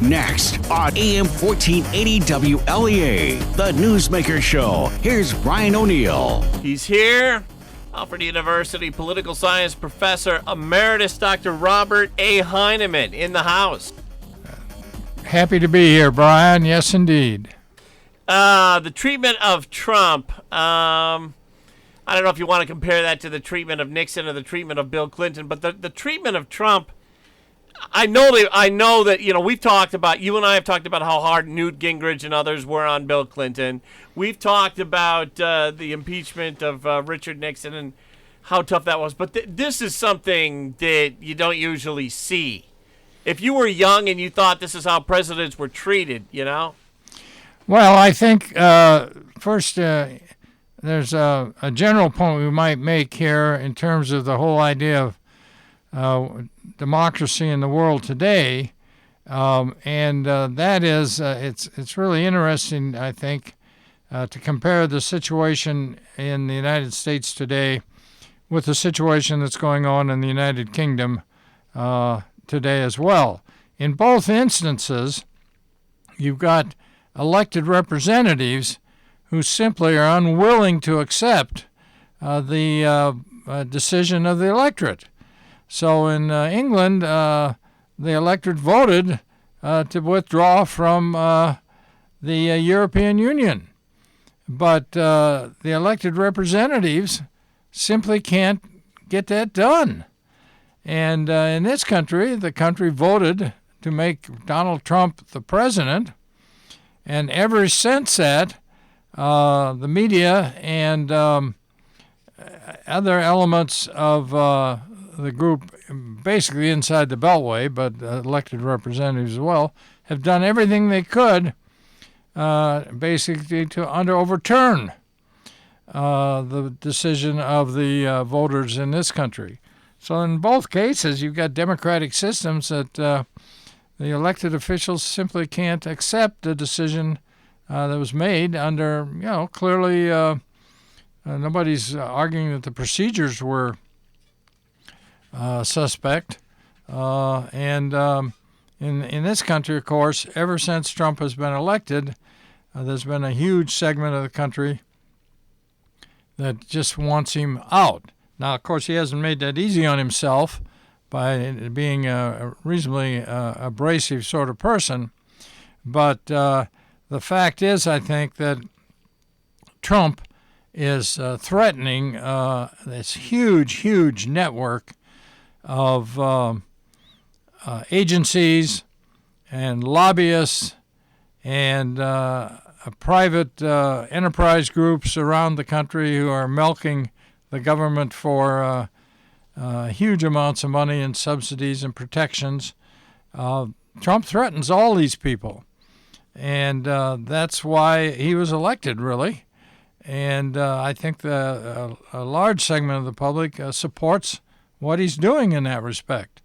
Next on AM 1480 WLEA, the Newsmaker Show. Here's Brian O'Neill. He's here. Alfred University political science professor emeritus Dr. Robert A. Heineman in the house. Happy to be here, Brian. Yes, indeed. The treatment of Trump. I don't know if you want to compare that to the treatment of Nixon or the treatment of Bill Clinton, but the treatment of Trump, I know that, we've talked about, you and I have talked about how hard Newt Gingrich and others were on Bill Clinton. We've talked about the impeachment of Richard Nixon and how tough that was. But this is something that you don't usually see. If you were young and you thought this is how presidents were treated, Well, I think first there's a general point we might make here in terms of the whole idea of democracy in the world today, and that is it's really interesting, I think, to compare the situation in the United States today with the situation that's going on in the United Kingdom today as well. In both instances, you've got elected representatives who simply are unwilling to accept the decision of the electorate. So in England, the electorate voted to withdraw from the European Union. But the elected representatives simply can't get that done. And in this country, the country voted to make Donald Trump the president. And ever since that, the media and other elements of the group, basically inside the Beltway, but elected representatives as well, have done everything they could basically to overturn the decision of the voters in this country. So in both cases, you've got democratic systems that the elected officials simply can't accept the decision that was made under, clearly nobody's arguing that the procedures were suspect. And in this country, of course, ever since Trump has been elected, there's been a huge segment of the country that just wants him out. Now, of course, he hasn't made that easy on himself by being a reasonably abrasive sort of person. But the fact is, I think, that Trump is threatening this huge network of agencies and lobbyists and private enterprise groups around the country who are milking the government for huge amounts of money and subsidies and protections. Trump threatens all these people, and that's why he was elected, really. And I think a large segment of the public supports what he's doing in that respect.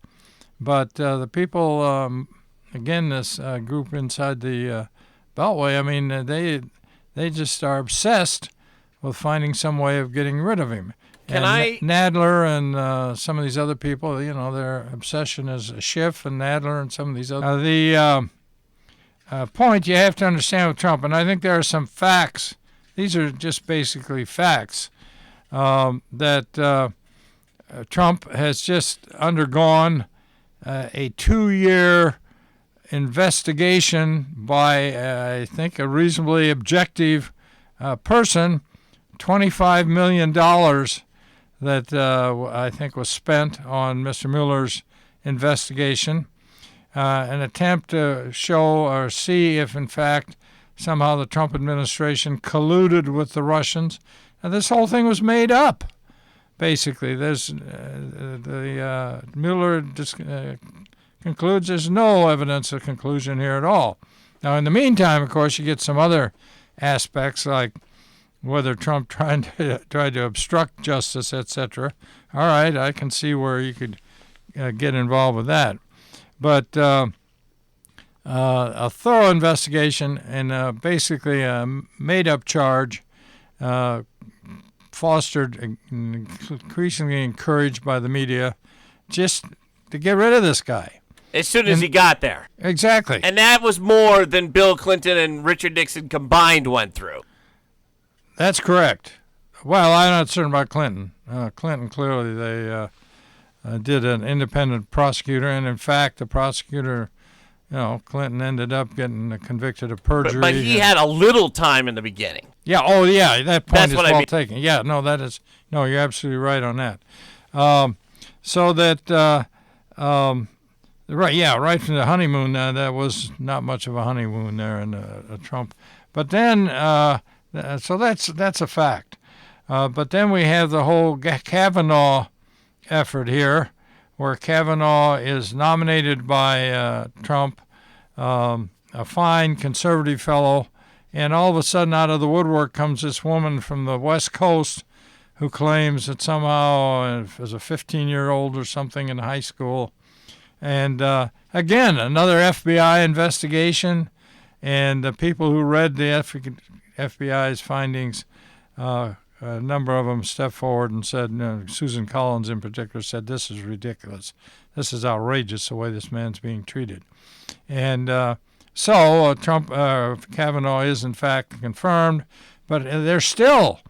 But the people, again, this group inside the Beltway, I mean, they just are obsessed with finding some way of getting rid of him. Nadler and some of these other people, their obsession is Schiff and Nadler and some of these other. The point you have to understand with Trump, and I think there are some facts. These are just basically facts that Trump has just undergone a 2-year investigation by, I think, a reasonably objective person, $25 million that I think was spent on Mr. Mueller's investigation, an attempt to show or see if, in fact, somehow the Trump administration colluded with the Russians. Now, this whole thing was made up, basically. There's Mueller concludes there's no evidence of conclusion here at all. Now, in the meantime, of course, you get some other aspects like whether Trump tried to obstruct justice, etc. All right, I can see where you could get involved with that. But a thorough investigation and basically a made-up charge fostered, increasingly encouraged by the media, just to get rid of this guy. As soon as he got there. Exactly. And that was more than Bill Clinton and Richard Nixon combined went through. That's correct. Well, I'm not certain about Clinton. Clinton, clearly, they did an independent prosecutor, and in fact, the prosecutor, Clinton ended up getting convicted of perjury. But he had a little time in the beginning. Yeah, that point That's is what I well mean. taken. Yeah, you're absolutely right on that. Right from the honeymoon, that was not much of a honeymoon there in Trump. But then, so that's a fact. But then we have the whole Kavanaugh effort here, where Kavanaugh is nominated by Trump, a fine conservative fellow, and all of a sudden out of the woodwork comes this woman from the West Coast who claims that somehow, as a 15-year-old or something in high school, and again, another FBI investigation, and the people who read the FBI's findings, a number of them stepped forward and said, Susan Collins in particular said, this is ridiculous. This is outrageous the way this man's being treated. And Kavanaugh is in fact confirmed, but there's still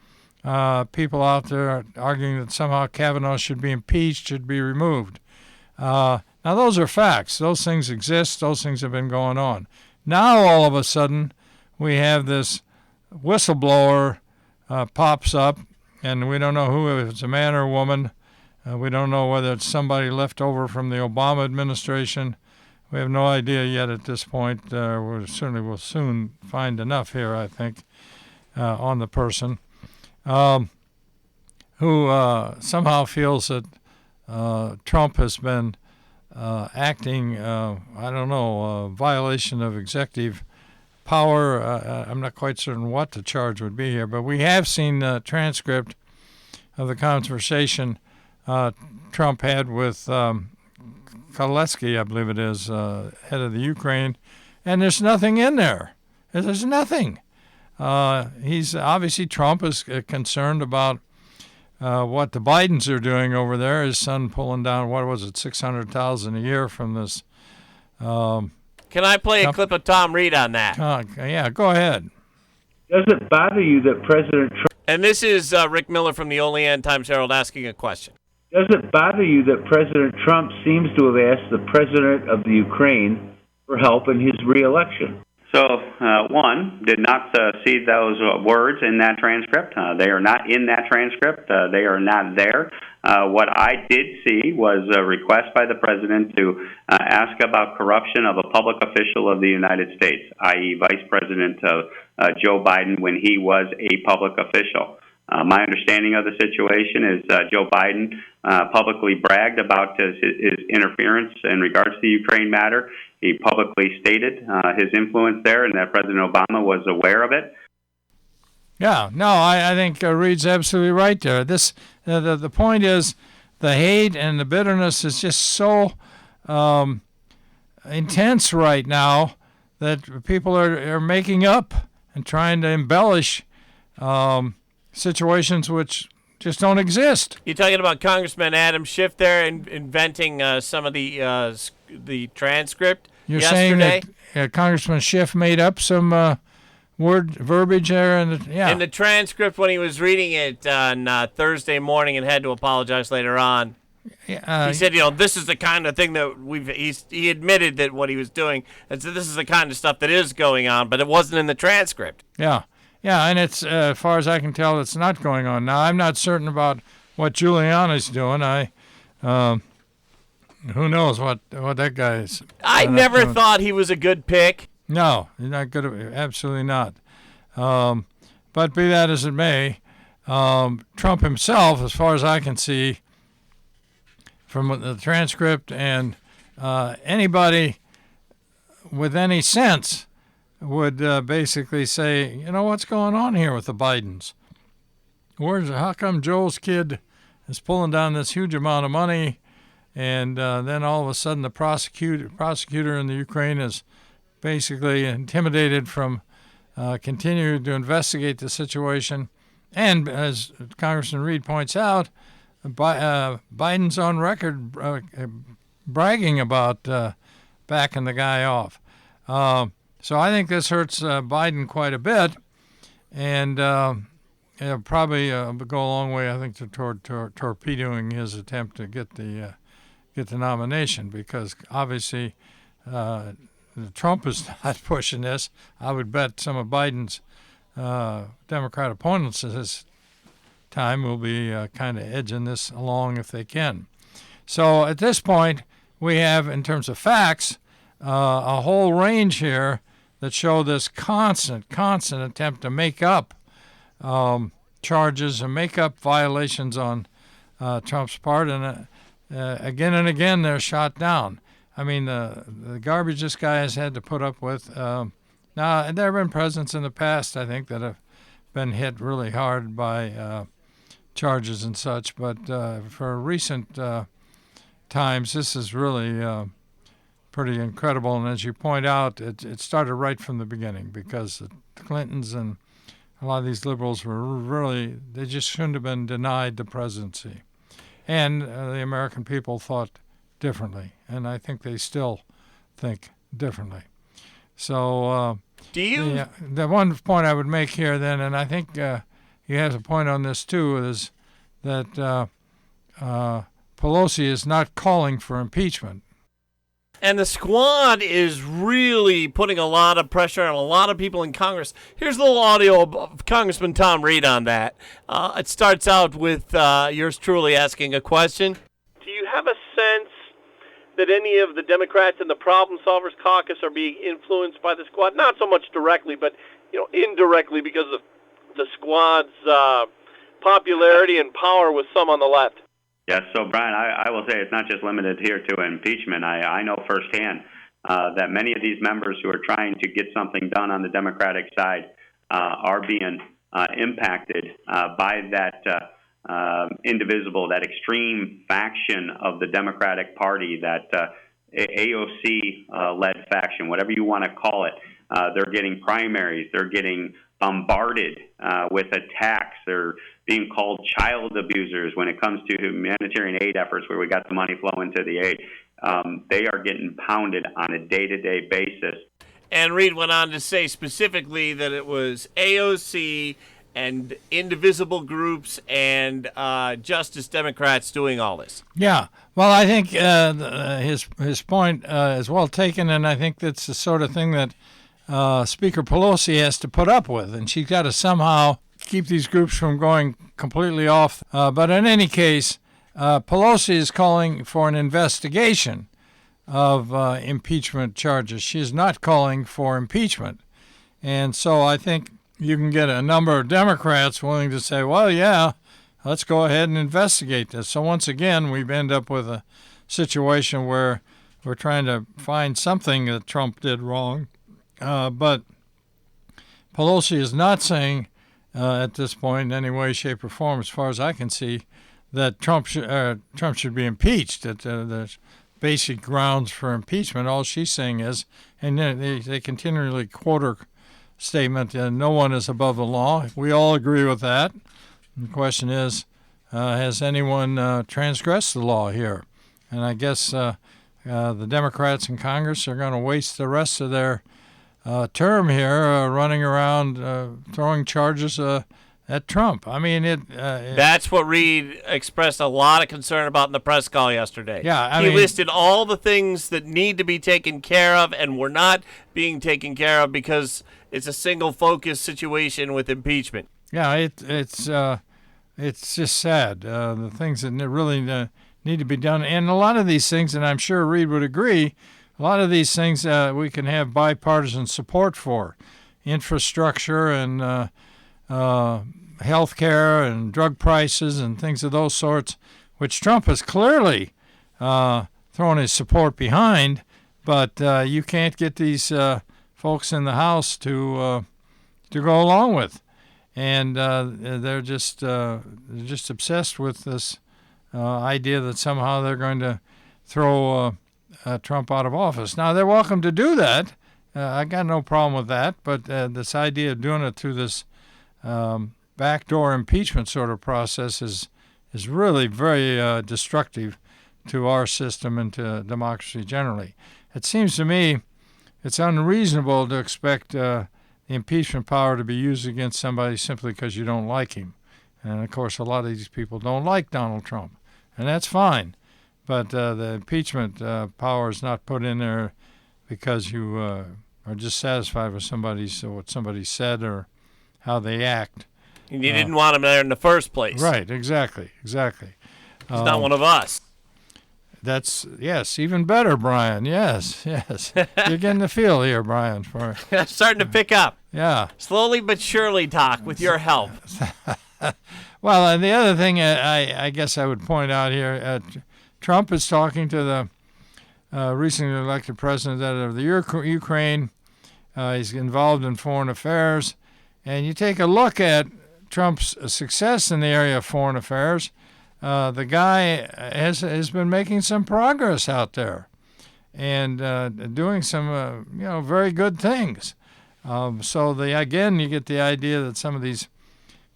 people out there arguing that somehow Kavanaugh should be impeached, should be removed. Now, those are facts. Those things exist. Those things have been going on. Now, all of a sudden, we have this whistleblower pops up, and we don't know who, if it's a man or a woman. We don't know whether it's somebody left over from the Obama administration. We have no idea yet at this point. We certainly will soon find enough here, I think, on the person who somehow feels that Trump has been acting, violation of executive power. I'm not quite certain what the charge would be here, but we have seen the transcript of the conversation Trump had with Kolesky, I believe it is, head of the Ukraine, and there's nothing in there. There's nothing. Trump is concerned about what the Bidens are doing over there. His son pulling down, $600,000 a year from this. Can I play a clip of Tom Reed on that? Yeah, go ahead. Does it bother you that President Trump... And this is Rick Miller from the Olean Times-Herald asking a question. Does it bother you that President Trump seems to have asked the president of the Ukraine for help in his reelection? So, one, did not see those words in that transcript. They are not in that transcript. They are not there. What I did see was a request by the president to ask about corruption of a public official of the United States, i.e. Vice President Joe Biden when he was a public official. My understanding of the situation is Joe Biden publicly bragged about his interference in regards to the Ukraine matter. He publicly stated his influence there and that President Obama was aware of it. Yeah, no, I think Reed's absolutely right there. The point is the hate and the bitterness is just so intense right now that people are making up and trying to embellish situations which just don't exist. You're talking about Congressman Adam Schiff there inventing some of the transcript. You're yesterday. saying that Congressman Schiff made up some verbiage there, in the transcript when he was reading it on Thursday morning and had to apologize later on. He said, this is the kind of thing that he admitted that what he was doing, and so this is the kind of stuff that is going on, but it wasn't in the transcript. Yeah, and it's as far as I can tell, it's not going on now. I'm not certain about what Giuliani's doing. Who knows what that guy is. I never thought he was a good pick. No, he's not good. Absolutely not. But be that as it may, Trump himself, as far as I can see from the transcript, and anybody with any sense would basically say, what's going on here with the Bidens? How come Joel's kid is pulling down this huge amount of money, and then all of a sudden the prosecutor in the Ukraine is basically intimidated from continuing to investigate the situation. And as Congressman Reed points out, Biden's on record bragging about backing the guy off. So I think this hurts Biden quite a bit, and it'll probably go a long way, I think, toward torpedoing his attempt to get the nomination, because obviously Trump is not pushing this. I would bet some of Biden's Democrat opponents at this time will be kind of edging this along if they can. So at this point, we have, in terms of facts, a whole range here that show this constant attempt to make up charges and make up violations on Trump's part, and again and again they're shot down. I mean, the garbage this guy has had to put up with. Now, there have been presidents in the past, I think, that have been hit really hard by charges and such, but for recent times, this is really pretty incredible. And as you point out, it started right from the beginning, because the Clintons and a lot of these liberals were really, they just shouldn't have been denied the presidency. And the American people thought differently, and I think they still think differently. So the one point I would make here then, and I think he has a point on this too, is that Pelosi is not calling for impeachment. And the squad is really putting a lot of pressure on a lot of people in Congress. Here's a little audio of Congressman Tom Reed on that. It starts out with yours truly asking a question. Do you have a sense that any of the Democrats in the Problem Solvers Caucus are being influenced by the squad? Not so much directly, but indirectly, because of the squad's popularity and power with some on the left. Yes, so Brian, I will say it's not just limited here to impeachment. I know firsthand that many of these members who are trying to get something done on the Democratic side are being impacted by that indivisible, that extreme faction of the Democratic Party, that AOC-led faction, whatever you want to call it. They're getting primaries. They're getting bombarded with attacks. They're being called child abusers when it comes to humanitarian aid efforts where we got the money flowing to the aid. They are getting pounded on a day-to-day basis. And Reed went on to say specifically that it was AOC and indivisible groups and Justice Democrats doing all this. Yeah, well, I think his point is well taken, and I think that's the sort of thing that Speaker Pelosi has to put up with, and she's got to somehow keep these groups from going completely off. But in any case, Pelosi is calling for an investigation of impeachment charges. She is not calling for impeachment. And so I think you can get a number of Democrats willing to say, well, yeah, let's go ahead and investigate this. So once again, we end up with a situation where we're trying to find something that Trump did wrong. But Pelosi is not saying at this point in any way, shape, or form, as far as I can see, that Trump should be impeached, that there's basic grounds for impeachment. All she's saying is, and they continually quote her statement, no one is above the law. We all agree with that. And the question is, has anyone transgressed the law here? And I guess the Democrats in Congress are going to waste the rest of their term here running around throwing charges at Trump. I mean, that's what Reed expressed a lot of concern about in the press call yesterday. Yeah, he listed all the things that need to be taken care of and were not being taken care of because it's a single focus situation with impeachment. Yeah, it's just sad. The things that really need to be done, and a lot of these things, and I'm sure Reed would agree, a lot of these things we can have bipartisan support for, infrastructure and health care and drug prices and things of those sorts, which Trump has clearly thrown his support behind, but you can't get these folks in the House to go along with, and they're just obsessed with this idea that somehow they're going to throw Trump out of office. Now, they're welcome to do that. I got no problem with that, but this idea of doing it through this backdoor impeachment sort of process is really very destructive to our system and to democracy generally. it seems to me it's unreasonable to expect the impeachment power to be used against somebody simply because you don't like him. And, of course, a lot of these people don't like Donald Trump, and that's fine. But the impeachment power is not put in there because you are just satisfied with what somebody said or how they act. And you didn't want him there in the first place. Right, exactly. He's not one of us. That's, yes, even better, Brian. Yes. You're getting the feel here, Brian. Starting to pick up. Yeah. Slowly but surely, Doc, with your help. Well, and the other thing I guess I would point out here, Trump is talking to the recently elected president of the Ukraine. He's involved in foreign affairs. And you take a look at Trump's success in the area of foreign affairs, the guy has been making some progress out there and doing some very good things. So again, you get the idea that some of these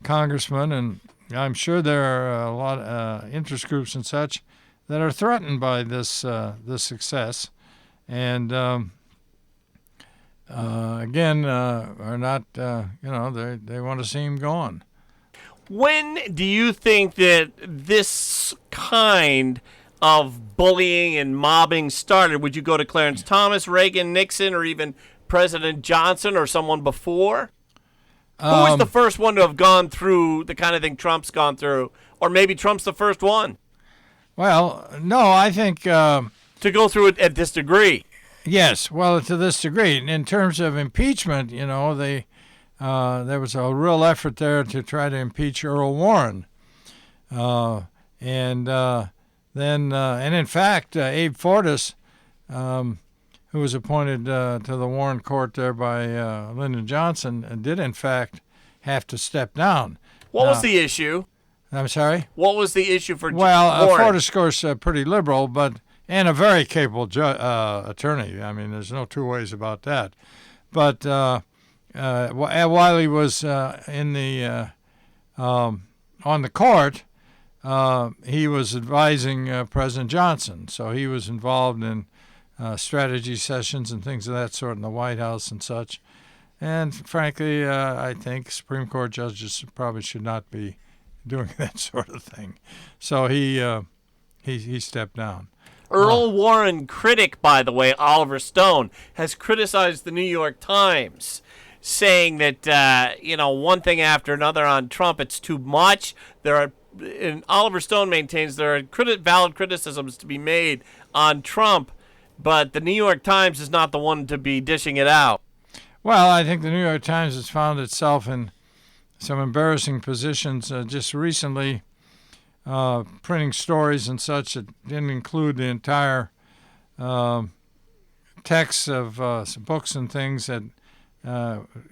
congressmen, and I'm sure there are a lot of interest groups and such, that are threatened by this success, and again are not they want to see him gone. When do you think that this kind of bullying and mobbing started? Would you go to Clarence Thomas, Reagan, Nixon, or even President Johnson or someone before? Who was the first one to have gone through the kind of thing Trump's gone through? Or maybe Trump's the first one? Well, no, I think to go through it at this degree. Yes, well, to this degree. In terms of impeachment, there was a real effort there to try to impeach Earl Warren. And in fact, Abe Fortas, who was appointed to the Warren Court there by Lyndon Johnson, did in fact have to step down. What was the issue? I'm sorry? What was the issue for Warren? Warren? Fortas, of course, pretty liberal, and a very capable attorney. I mean, there's no two ways about that. But while he was on the court, he was advising President Johnson. So he was involved in strategy sessions and things of that sort in the White House and such. And frankly, I think Supreme Court judges probably should not be doing that sort of thing. So he stepped down. Earl Warren critic, by the way, Oliver Stone, has criticized the New York Times, saying that one thing after another on Trump, it's too much. And Oliver Stone maintains there are valid criticisms to be made on Trump, but the New York Times is not the one to be dishing it out. Well, I think the New York Times has found itself in some embarrassing positions just recently, printing stories and such that didn't include the entire text of some books and things that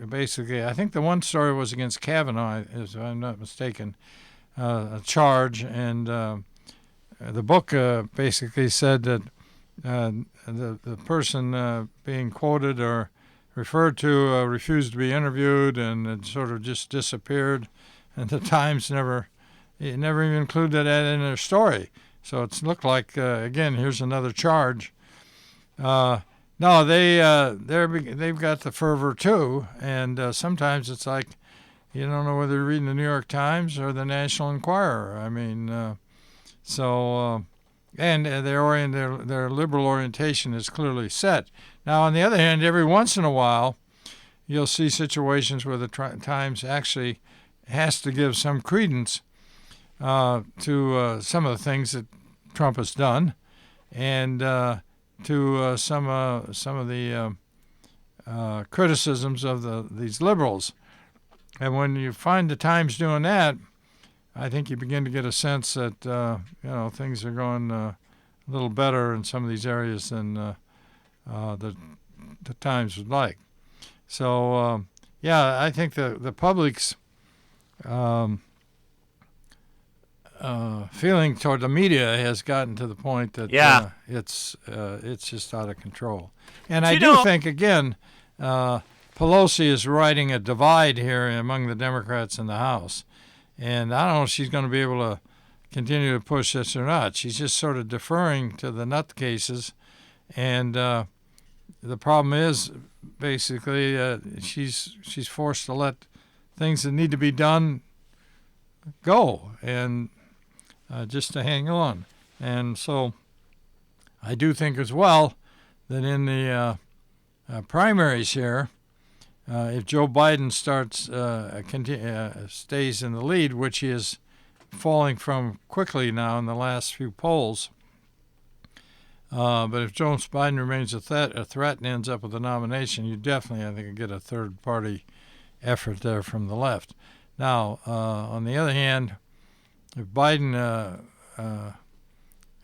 basically, I think the one story was against Kavanaugh, if I'm not mistaken, a charge, and the book basically said that the person being quoted or referred to refused to be interviewed and it sort of just disappeared, and the Times never even included that in their story. So it's looked like again, here's another charge. No, they've got the fervor too, and sometimes it's like you don't know whether you're reading the New York Times or the National Enquirer. I mean, and their liberal orientation is clearly set. Now, on the other hand, every once in a while, you'll see situations where the Times actually has to give some credence to some of the things that Trump has done, and to some of the criticisms of these liberals. And when you find the Times doing that, I think you begin to get a sense that things are going a little better in some of these areas than the Times would like. So I think the public's feeling toward the media has gotten to the point that it's just out of control. And I do think again, Pelosi is riding a divide here among the Democrats in the House. And I don't know if she's going to be able to continue to push this or not. She's just sort of deferring to the nutcases and the problem is basically she's forced to let things that need to be done go and just to hang on. And so I do think as well that in the primaries here, if Joe Biden stays in the lead, which he is falling from quickly now in the last few polls, but if Joe Biden remains a threat and ends up with the nomination, you definitely, I think, get a third-party effort there from the left. Now, on the other hand, if Biden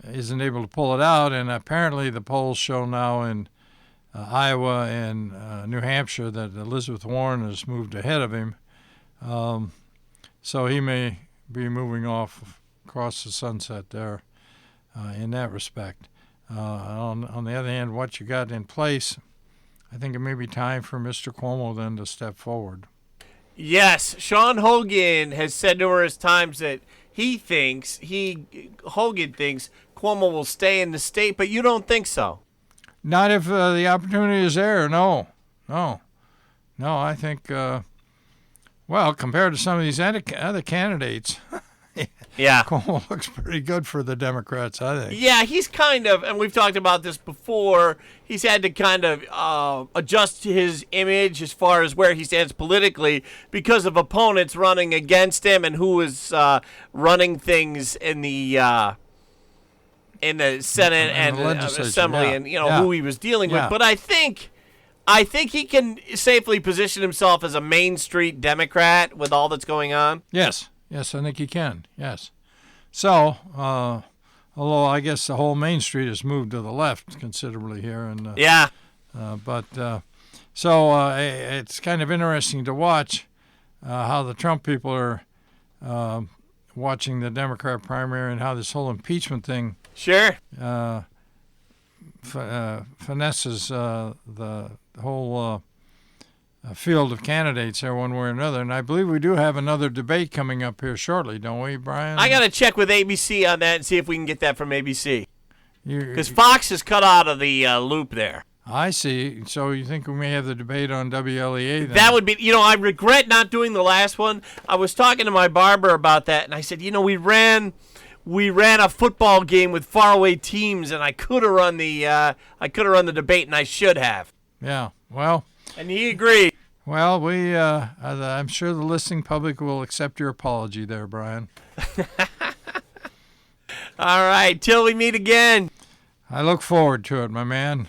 isn't able to pull it out, and apparently the polls show now in Iowa and New Hampshire that Elizabeth Warren has moved ahead of him, so he may be moving off across the sunset there in that respect. On the other hand, what you got in place, I think it may be time for Mr. Cuomo then to step forward. Yes, Sean Hogan has said numerous times that Hogan thinks Cuomo will stay in the state, but you don't think so? Not if the opportunity is there. No. I think, compared to some of these other candidates, yeah, Cuomo looks pretty good for the Democrats, I think. Yeah, he's kind of, and we've talked about this before, he's had to kind of adjust his image as far as where he stands politically because of opponents running against him and who is running things in the Senate and the Assembly, and who he was dealing with. But I think he can safely position himself as a Main Street Democrat with all that's going on. Yes, I think he can. Yes. So, although I guess the whole Main Street has moved to the left considerably here, and it's kind of interesting to watch how the Trump people are watching the Democrat primary and how this whole impeachment thing finesses the whole field of candidates there one way or another. And I believe we do have another debate coming up here shortly, don't we, Brian? I got to check with ABC on that and see if we can get that from ABC. Because Fox is cut out of the loop there. I see. So you think we may have the debate on WLEA then? That would be, I regret not doing the last one. I was talking to my barber about that, and I said, we ran a football game with faraway teams, and I could have run the debate, and I should have. Yeah. Well. And he agreed. Well, I'm sure the listening public will accept your apology there, Brian. All right. Till we meet again. I look forward to it, my man.